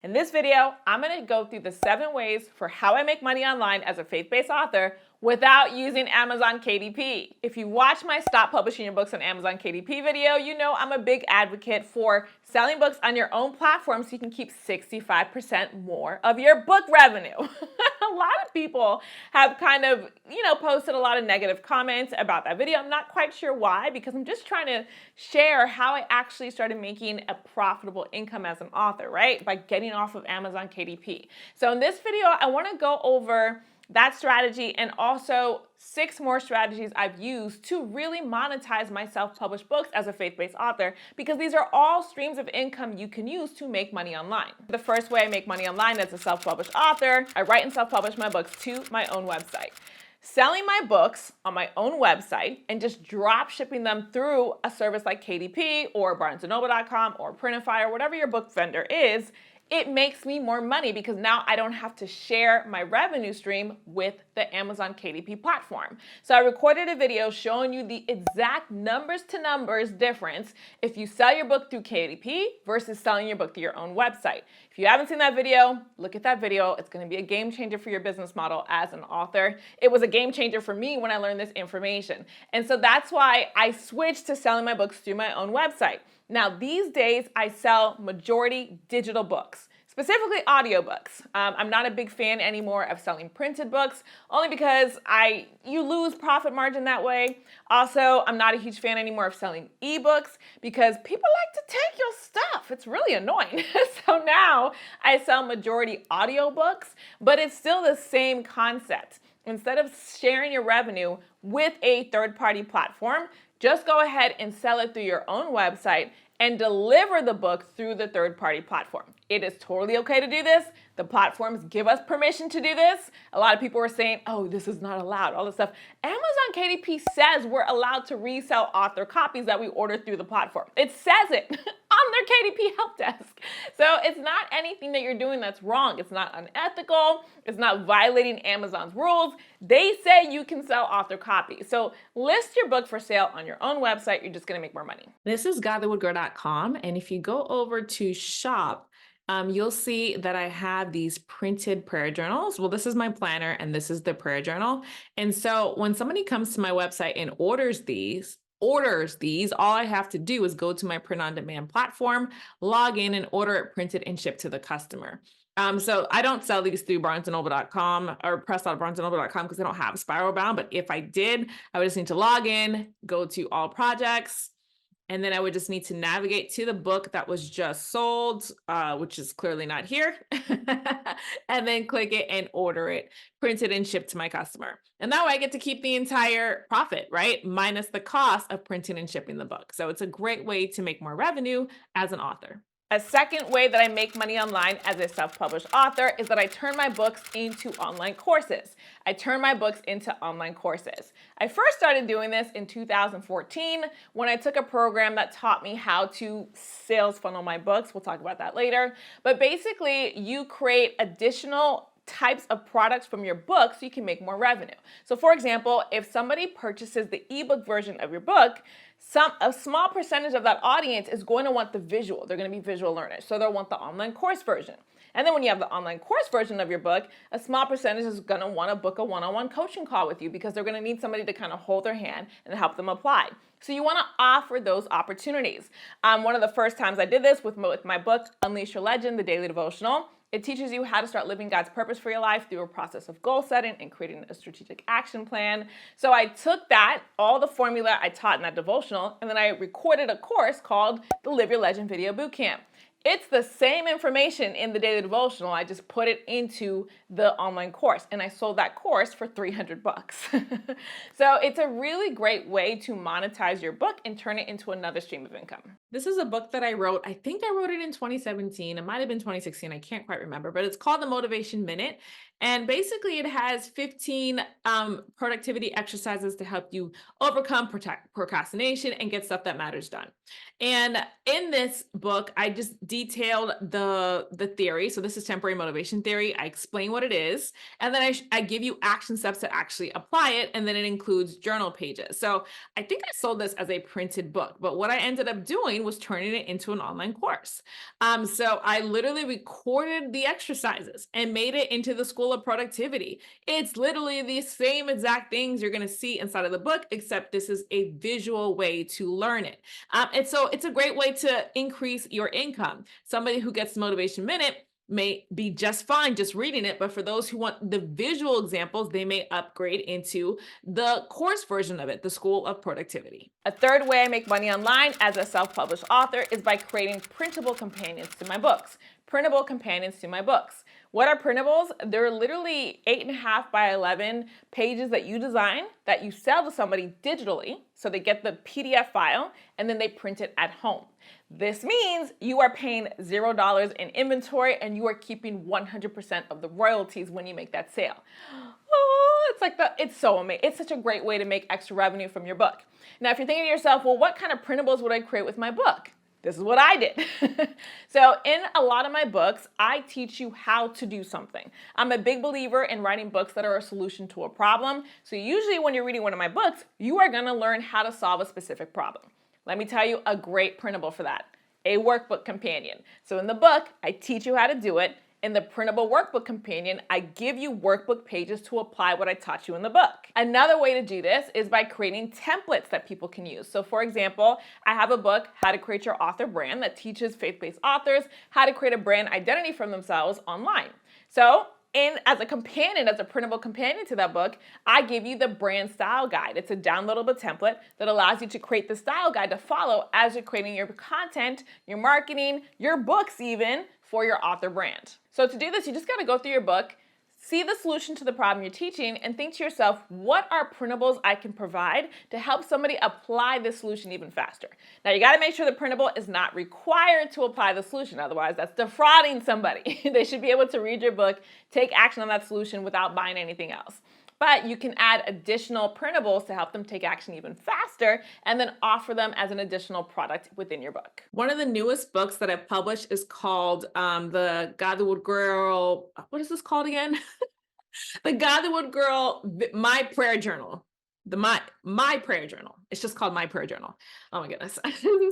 In this video, I'm going to go through the 7 ways for how I make money online as a faith-based author without using Amazon KDP. If you watch my Stop Publishing Your Books on Amazon KDP video, you know I'm a big advocate for selling books on your own platform so you can keep 65% more of your book revenue. A lot of people have kind of, posted a lot of negative comments about that video. I'm not quite sure why, because I'm just trying to share how I actually started making a profitable income as an author, right? By getting off of Amazon KDP. So in this video, I want to go over that strategy and also 6 more strategies I've used to really monetize my self-published books as a faith-based author, because these are all streams of income you can use to make money online. The first way I make money online as a self-published author, I write and self-publish my books to my own website. Selling my books on my own website and just drop shipping them through a service like KDP or barnesandnoble.com or Printify or whatever your book vendor is, it makes me more money because now I don't have to share my revenue stream with the Amazon KDP platform. So I recorded a video showing you the exact numbers to numbers difference if you sell your book through KDP versus selling your book through your own website. If you haven't seen that video, look at that video. It's going to be a game changer for your business model as an author. It was a game changer for me when I learned this information. And so that's why I switched to selling my books through my own website. Now, these days, I sell majority digital books, specifically audiobooks. I'm not a big fan anymore of selling printed books, only because you lose profit margin that way. Also, I'm not a huge fan anymore of selling ebooks because people like to take your stuff. It's really annoying. So now I sell majority audiobooks, but it's still the same concept. Instead of sharing your revenue with a third-party platform, just go ahead and sell it through your own website and deliver the book through the third-party platform. It is totally okay to do this. The platforms give us permission to do this. A lot of people were saying, oh, this is not allowed, all this stuff. Amazon KDP says we're allowed to resell author copies that we order through the platform. It says it on their KDP help desk. So it's not anything that you're doing that's wrong. It's not unethical. It's not violating Amazon's rules. They say you can sell author copies. So list your book for sale on your own website. You're just going to make more money. This is godlywoodgirl.com, and if you go over to shop, you'll see that I have these printed prayer journals. Well, this is my planner and this is the prayer journal. And so when somebody comes to my website and orders these, all I have to do is go to my print on demand platform, log in and order it printed and shipped to the customer. So I don't sell these through barnesandnoble.com or press.barnesandnoble.com because I don't have spiral bound. But if I did, I would just need to log in, go to all projects, and then I would just need to navigate to the book that was just sold, which is clearly not here, and then click it and order it, print it and ship to my customer. And that way I get to keep the entire profit, right? Minus the cost of printing and shipping the book. So it's a great way to make more revenue as an author. A second way that I make money online as a self-published author is that I turn my books into online courses. I first started doing this in 2014 when I took a program that taught me how to sales funnel my books. We'll talk about that later. But basically, you create additional types of products from your book so you can make more revenue. So for example, if somebody purchases the ebook version of your book, a small percentage of that audience is going to want the visual. They're going to be visual learners. So they'll want the online course version. And then when you have the online course version of your book, a small percentage is going to want to book a one-on-one coaching call with you because they're going to need somebody to kind of hold their hand and help them apply. So you want to offer those opportunities. One of the first times I did this with my book, Unleash Your Legend, the daily devotional. It teaches you how to start living God's purpose for your life through a process of goal setting and creating a strategic action plan. So I took that, all the formula I taught in that devotional, and then I recorded a course called the Live Your Legend Video Bootcamp. It's the same information in the daily devotional. I just put it into the online course and I sold that course for $300. So it's a really great way to monetize your book and turn it into another stream of income. This is a book that I wrote. I think I wrote it in 2017. It might've been 2016. I can't quite remember, but it's called The Motivation Minute. And basically it has 15 productivity exercises to help you overcome procrastination and get stuff that matters done. And in this book, I just detailed the theory. So this is temporary motivation theory. I explain what it is. And then I give you action steps to actually apply it. And then it includes journal pages. So I think I sold this as a printed book, but what I ended up doing brain was turning it into an online course. So I literally recorded the exercises and made it into the School of Productivity. It's literally the same exact things you're going to see inside of the book, except this is a visual way to learn it. And so it's a great way to increase your income. Somebody who gets Motivation Minute may be just fine just reading it, but for those who want the visual examples, they may upgrade into the course version of it, the School of Productivity. A third way I make money online as a self-published author is by creating printable companions to my books. Printable companions to my books. What are printables? They're literally 8.5 by 11 pages that you design that you sell to somebody digitally, so they get the PDF file and then they print it at home. This means you are paying $0 in inventory and you are keeping 100% of the royalties when you make that sale. Oh, it's so amazing. It's such a great way to make extra revenue from your book. Now, if you're thinking to yourself, well, what kind of printables would I create with my book? This is what I did. So in a lot of my books, I teach you how to do something. I'm a big believer in writing books that are a solution to a problem. So usually when you're reading one of my books, you are gonna learn how to solve a specific problem. Let me tell you a great printable for that, a workbook companion. So in the book, I teach you how to do it. In the printable workbook companion, I give you workbook pages to apply what I taught you in the book. Another way to do this is by creating templates that people can use. So for example, I have a book, How to Create Your Author Brand, that teaches faith-based authors how to create a brand identity for themselves online. So as a companion, as a printable companion to that book, I give you the brand style guide. It's a downloadable template that allows you to create the style guide to follow as you're creating your content, your marketing, your books even, for your author brand. So to do this, you just gotta go through your book, see the solution to the problem you're teaching, and think to yourself, what are printables I can provide to help somebody apply this solution even faster? Now you gotta make sure the printable is not required to apply the solution, otherwise that's defrauding somebody. They should be able to read your book, take action on that solution without buying anything else. But you can add additional printables to help them take action even faster and then offer them as an additional product within your book. One of the newest books that I've published is called the Godlywood Girl, what is this called again? The Godlywood Girl, My Prayer Journal. My prayer journal. It's just called My Prayer Journal. Oh my goodness.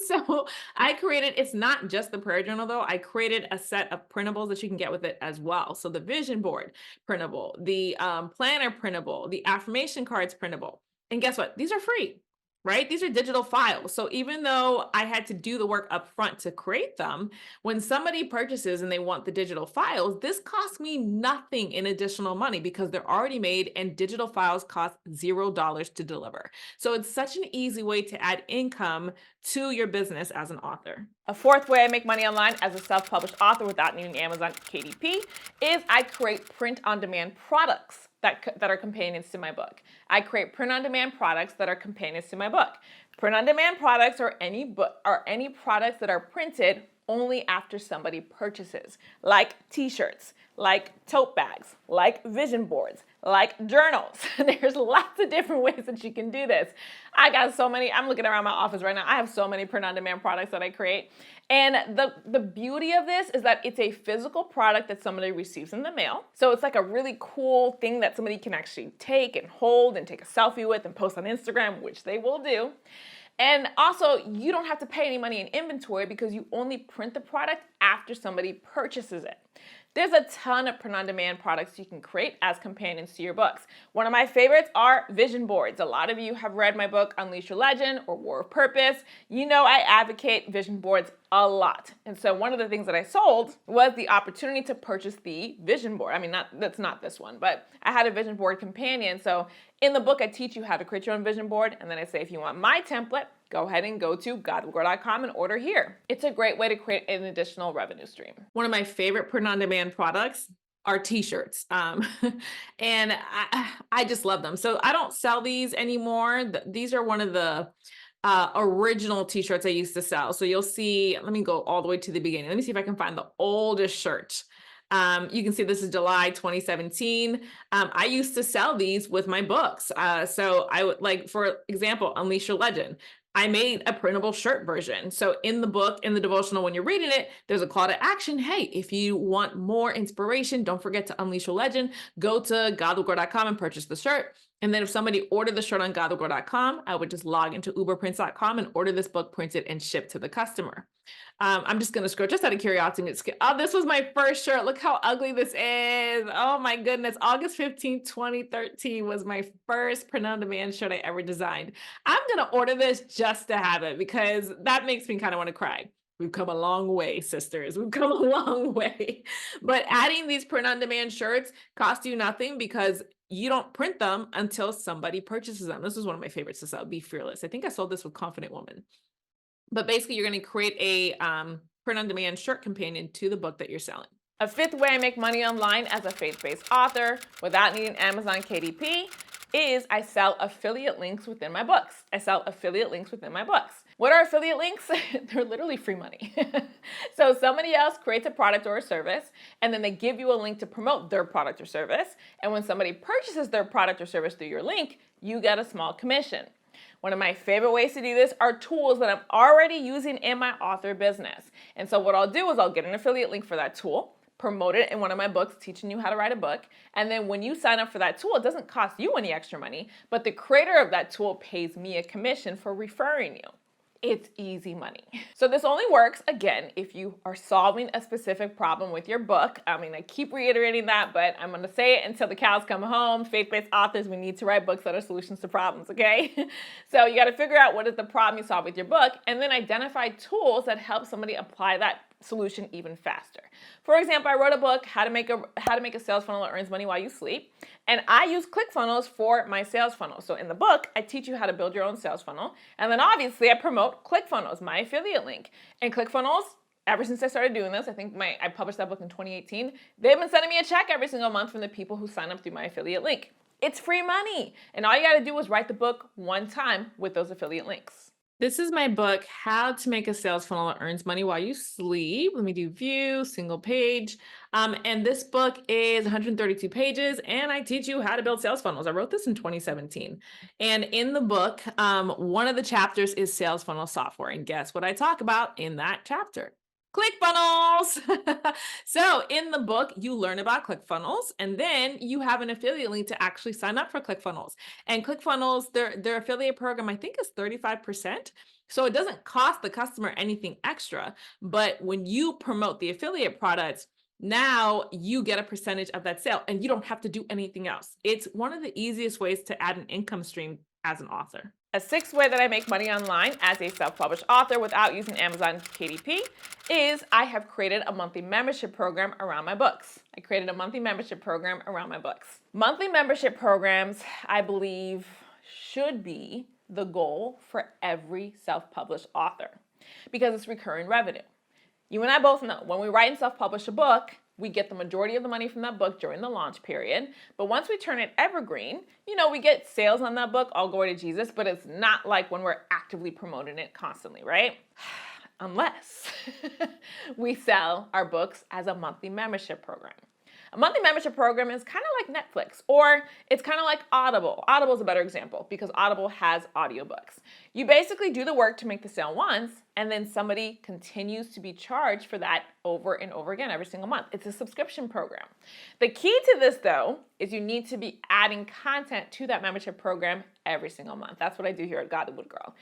So I created, it's not just the prayer journal though. I created a set of printables that you can get with it as well. So the vision board printable, the planner printable, the affirmation cards printable. And guess what? These are free, right? These are digital files. So even though I had to do the work up front to create them, when somebody purchases and they want the digital files, this costs me nothing in additional money because they're already made and digital files cost $0 to deliver. So it's such an easy way to add income to your business as an author. A fourth way I make money online as a self-published author without needing Amazon KDP is I create print-on-demand products that are companions to my book. I create print-on-demand products that are companions to my book. Print-on-demand products are any products that are printed only after somebody purchases, like t-shirts, like tote bags, like vision boards, like journals. There's lots of different ways that you can do this. I got so many, I'm looking around my office right now, I have so many print-on-demand products that I create. And the beauty of this is that it's a physical product that somebody receives in the mail. So it's like a really cool thing that somebody can actually take and hold and take a selfie with and post on Instagram, which they will do. And also, you don't have to pay any money in inventory because you only print the product after somebody purchases it. There's a ton of print-on-demand products you can create as companions to your books. One of my favorites are vision boards. A lot of you have read my book, Unleash Your Legend or War of Purpose. You know I advocate vision boards a lot. And so one of the things that I sold was the opportunity to purchase the vision board. I mean, that's not this one, but I had a vision board companion. So in the book, I teach you how to create your own vision board. And then I say, if you want my template, go ahead and go to godlywoodgirl.com and order here. It's a great way to create an additional revenue stream. One of my favorite print-on-demand products are t-shirts. And I just love them. So I don't sell these anymore. These are one of the original t-shirts I used to sell. So you'll see, let me go all the way to the beginning. Let me see if I can find the oldest shirt. You can see this is July 2017. I used to sell these with my books. So I would, like, for example, Unleash Your Legend. I made a printable shirt version. So in the book, in the devotional, when you're reading it, there's a call to action. Hey, if you want more inspiration, don't forget to unleash your legend. Go to godlywoodgirl.com and purchase the shirt. And then if somebody ordered the shirt on godofgirl.com, I would just log into uberprints.com and order this book printed and shipped to the customer. I'm just going to scroll just out of curiosity. Oh, this was my first shirt. Look how ugly this is. Oh my goodness. August 15th, 2013 was my first print on demand shirt I ever designed. I'm going to order this just to have it because that makes me kind of want to cry. We've come a long way, sisters. We've come a long way. But adding these print on demand shirts cost you nothing because you don't print them until somebody purchases them. This is one of my favorites to sell, Be Fearless. I think I sold this with Confident Woman. But basically, you're going to create a print-on-demand shirt companion to the book that you're selling. A fifth way I make money online as a faith-based author without needing Amazon KDP is I sell affiliate links within my books. What are affiliate links? They're literally free money. So somebody else creates a product or a service, and then they give you a link to promote their product or service. And when somebody purchases their product or service through your link, you get a small commission. One of my favorite ways to do this are tools that I'm already using in my author business. And so what I'll do is I'll get an affiliate link for that tool, promote it in one of my books, teaching you how to write a book. And then when you sign up for that tool, it doesn't cost you any extra money, but the creator of that tool pays me a commission for referring you. It's easy money. So this only works, again, if you are solving a specific problem with your book. I mean, I keep reiterating that, but I'm going to say it until the cows come home. Faith-based authors, we need to write books that are solutions to problems, okay? So you got to figure out what is the problem you solve with your book, and then identify tools that help somebody apply that solution even faster. For example, I wrote a book, How to Make a Sales Funnel That Earns Money While You Sleep, and I use ClickFunnels for my sales funnel. So in the book, I teach you how to build your own sales funnel, and then obviously I promote ClickFunnels, my affiliate link. And ClickFunnels, ever since I started doing this, I published that book in 2018, they've been sending me a check every single month from the people who sign up through my affiliate link. It's free money, and all you got to do is write the book one time with those affiliate links. This is my book, How to Make a Sales Funnel That Earns Money While You Sleep. Let me do view, single page. And this book is 132 pages, and I teach you how to build sales funnels. I wrote this in 2017. And in the book, one of the chapters is sales funnel software. And guess what I talk about in that chapter? ClickFunnels. So in the book, you learn about ClickFunnels, and then you have an affiliate link to actually sign up for ClickFunnels. And ClickFunnels, their affiliate program, I think, is 35%. So it doesn't cost the customer anything extra. But when you promote the affiliate products, now you get a percentage of that sale, and you don't have to do anything else. It's one of the easiest ways to add an income stream as an author. A sixth way that I make money online as a self-published author without using Amazon KDP is I have created a monthly membership program around my books. Monthly membership programs, I believe, should be the goal for every self-published author because it's recurring revenue. You and I both know when we write and self-publish a book, we get the majority of the money from that book during the launch period. But once we turn it evergreen, we get sales on that book, all glory to Jesus, but it's not like when we're actively promoting it constantly, right? Unless we sell our books as a monthly membership program. A monthly membership program is kind of like Netflix, or it's kind of like Audible. Audible is a better example because Audible has audiobooks. You basically do the work to make the sale once, and then somebody continues to be charged for that over and over again every single month. It's a subscription program. The key to this, though, is you need to be adding content to that membership program every single month. That's what I do here at God Wood Girl.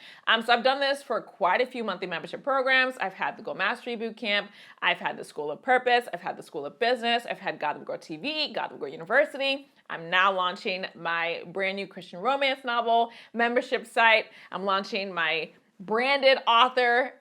So I've done this for quite a few monthly membership programs. I've had the Go Mastery Bootcamp. I've had the School of Purpose. I've had the School of Business. I've had God Wood Girl TV, God Wood Girl University. I'm now launching my brand new Christian romance novel membership site. I'm launching my branded author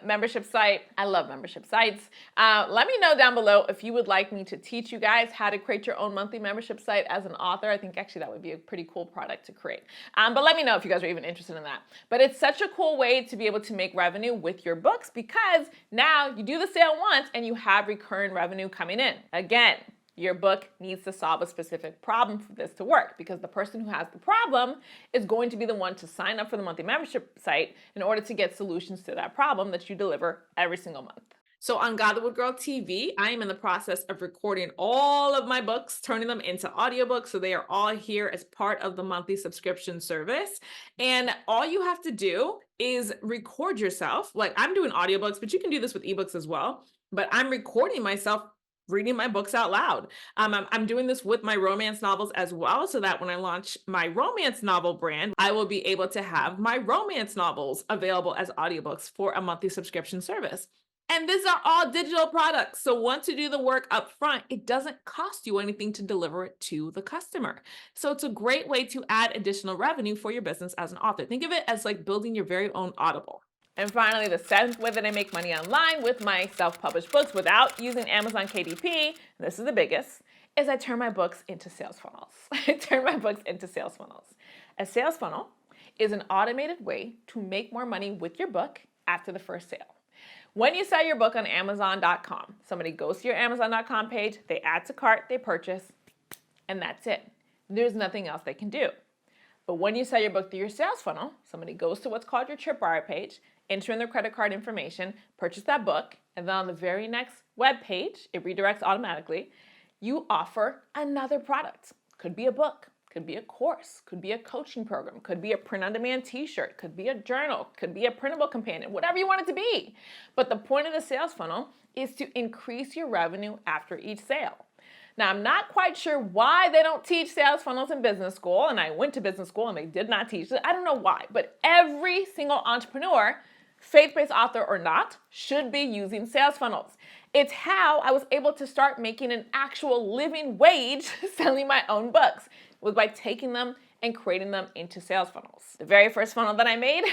membership site. I love membership sites. Let me know down below if you would like me to teach you guys how to create your own monthly membership site as an author. I think actually that would be a pretty cool product to create. But let me know if you guys are even interested in that. But it's such a cool way to be able to make revenue with your books because now you do the sale once and you have recurring revenue coming in. Again, your book needs to solve a specific problem for this to work because the person who has the problem is going to be the one to sign up for the monthly membership site in order to get solutions to that problem that you deliver every single month. So on God Wood Girl TV, I am in the process of recording all of my books, turning them into audiobooks. So they are all here as part of the monthly subscription service. And all you have to do is record yourself. Like I'm doing audiobooks, but you can do this with ebooks as well. But I'm recording myself reading my books out loud. I'm doing this with my romance novels as well, so that when I launch my romance novel brand, I will be able to have my romance novels available as audiobooks for a monthly subscription service. And these are all digital products. So once you do the work up front, it doesn't cost you anything to deliver it to the customer. So it's a great way to add additional revenue for your business as an author. Think of it as like building your very own Audible. And finally, the seventh way that I make money online with my self-published books without using Amazon KDP, this is the biggest, is I turn my books into sales funnels. I turn my books into sales funnels. A sales funnel is an automated way to make more money with your book after the first sale. When you sell your book on Amazon.com, somebody goes to your Amazon.com page, they add to cart, they purchase, and that's it. There's nothing else they can do. But when you sell your book through your sales funnel, somebody goes to what's called your tripwire page, enter in their credit card information, purchase that book, and then on the very next web page, it redirects automatically, you offer another product. Could be a book, could be a course, could be a coaching program, could be a print-on-demand t-shirt, could be a journal, could be a printable companion, whatever you want it to be. But the point of the sales funnel is to increase your revenue after each sale. Now, I'm not quite sure why they don't teach sales funnels in business school, and I went to business school and they did not teach it. I don't know why, but every single entrepreneur, faith-based author or not, should be using sales funnels. It's how I was able to start making an actual living wage selling my own books, was by taking them and creating them into sales funnels. The very first funnel that I made,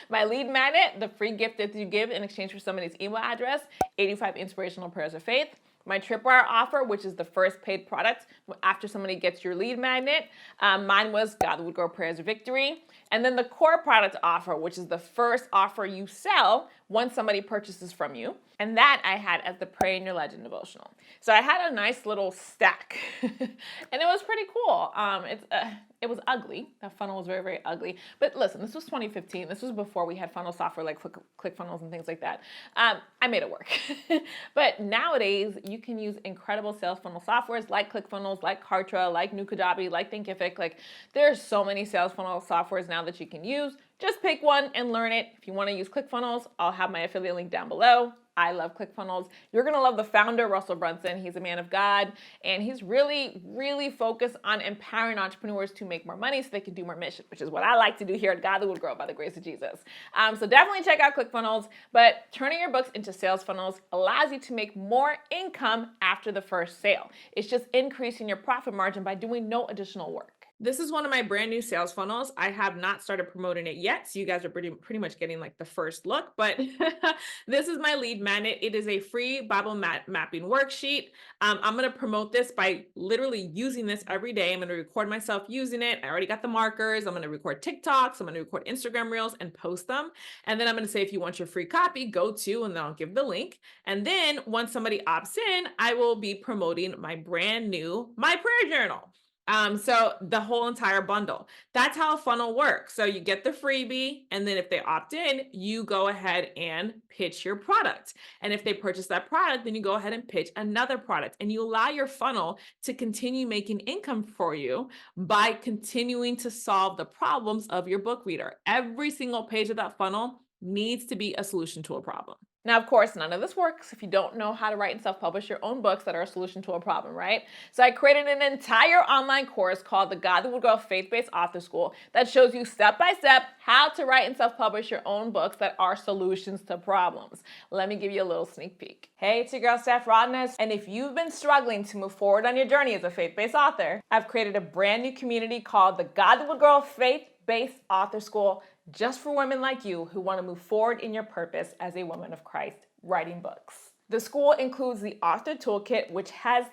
my lead magnet, the free gift that you give in exchange for somebody's email address, 85 inspirational prayers of faith. My tripwire offer, which is the first paid product after somebody gets your lead magnet. Mine was God Would Grow Prayers of Victory. And then the core product offer, which is the first offer you sell once somebody purchases from you. And that I had as the Pray in Your Legend devotional. So I had a nice little stack and it was pretty cool. It was ugly. That funnel was very, very ugly. But listen, this was 2015. This was before we had funnel software like ClickFunnels and things like that. I made it work. But nowadays, you can use incredible sales funnel softwares like ClickFunnels, like Kartra, like Nukajabi, like Thinkific. Like there's so many sales funnel softwares now that you can use. Just pick one and learn it. If you want to use ClickFunnels, I'll have my affiliate link down below. I love ClickFunnels. You're going to love the founder, Russell Brunson. He's a man of God, and he's really, really focused on empowering entrepreneurs to make more money so they can do more mission, which is what I like to do here at God That Would Grow by the grace of Jesus. So definitely check out ClickFunnels, but turning your books into sales funnels allows you to make more income after the first sale. It's just increasing your profit margin by doing no additional work. This is one of my brand new sales funnels. I have not started promoting it yet, so you guys are pretty much getting like the first look, but this is my lead magnet. It is a free Bible mapping worksheet. I'm going to promote this by literally using this every day. I'm going to record myself using it. I already got the markers. I'm going to record TikToks. I'm going to record Instagram Reels and post them. And then I'm going to say, if you want your free copy, go to, and then I'll give the link. And then once somebody opts in, I will be promoting my brand new My Prayer Journal. So the whole entire bundle, that's how a funnel works. So you get the freebie, and then if they opt in, you go ahead and pitch your product. And if they purchase that product, then you go ahead and pitch another product, and you allow your funnel to continue making income for you by continuing to solve the problems of your book reader. Every single page of that funnel needs to be a solution to a problem. Now, of course, none of this works if you don't know how to write and self-publish your own books that are a solution to a problem, right? So I created an entire online course called the God That Would Grow Faith-Based Author School that shows you step-by-step how to write and self-publish your own books that are solutions to problems. Let me give you a little sneak peek. Hey, it's your girl, Steph Rodness, and if you've been struggling to move forward on your journey as a faith-based author, I've created a brand new community called the God That Would Grow Faith-Based Author School, just for women like you who want to move forward in your purpose as a woman of Christ, writing books. The school includes the Author Toolkit, which has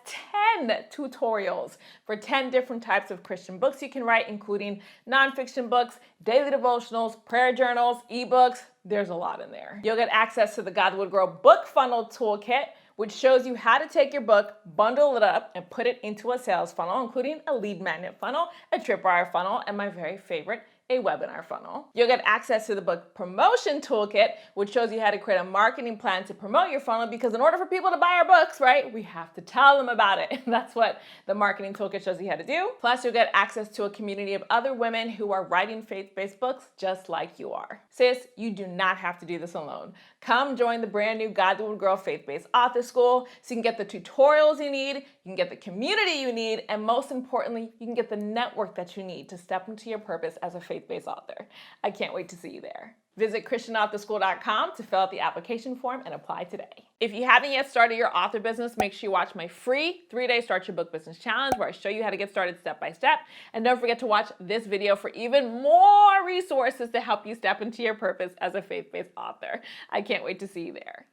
10 tutorials for 10 different types of Christian books you can write, including nonfiction books, daily devotionals, prayer journals, ebooks. There's a lot in there. You'll get access to the God That Would Grow Book Funnel Toolkit, which shows you how to take your book, bundle it up, and put it into a sales funnel, including a lead magnet funnel, a tripwire funnel, and my very favorite, a webinar funnel. You'll get access to the book promotion toolkit, which shows you how to create a marketing plan to promote your funnel, because in order for people to buy our books, right, we have to tell them about it. And that's what the marketing toolkit shows you how to do. Plus, you'll get access to a community of other women who are writing faith-based books just like you are. Sis, you do not have to do this alone. Come join the brand new God the Wood Girl Faith-Based Author School so you can get the tutorials you need, you can get the community you need, and most importantly, you can get the network that you need to step into your purpose as a faith-based author. I can't wait to see you there. Visit ChristianAuthorSchool.com to fill out the application form and apply today. If you haven't yet started your author business, make sure you watch my free 3-day Start Your Book Business Challenge where I show you how to get started step by step. And don't forget to watch this video for even more resources to help you step into your purpose as a faith-based author. I can't wait to see you there.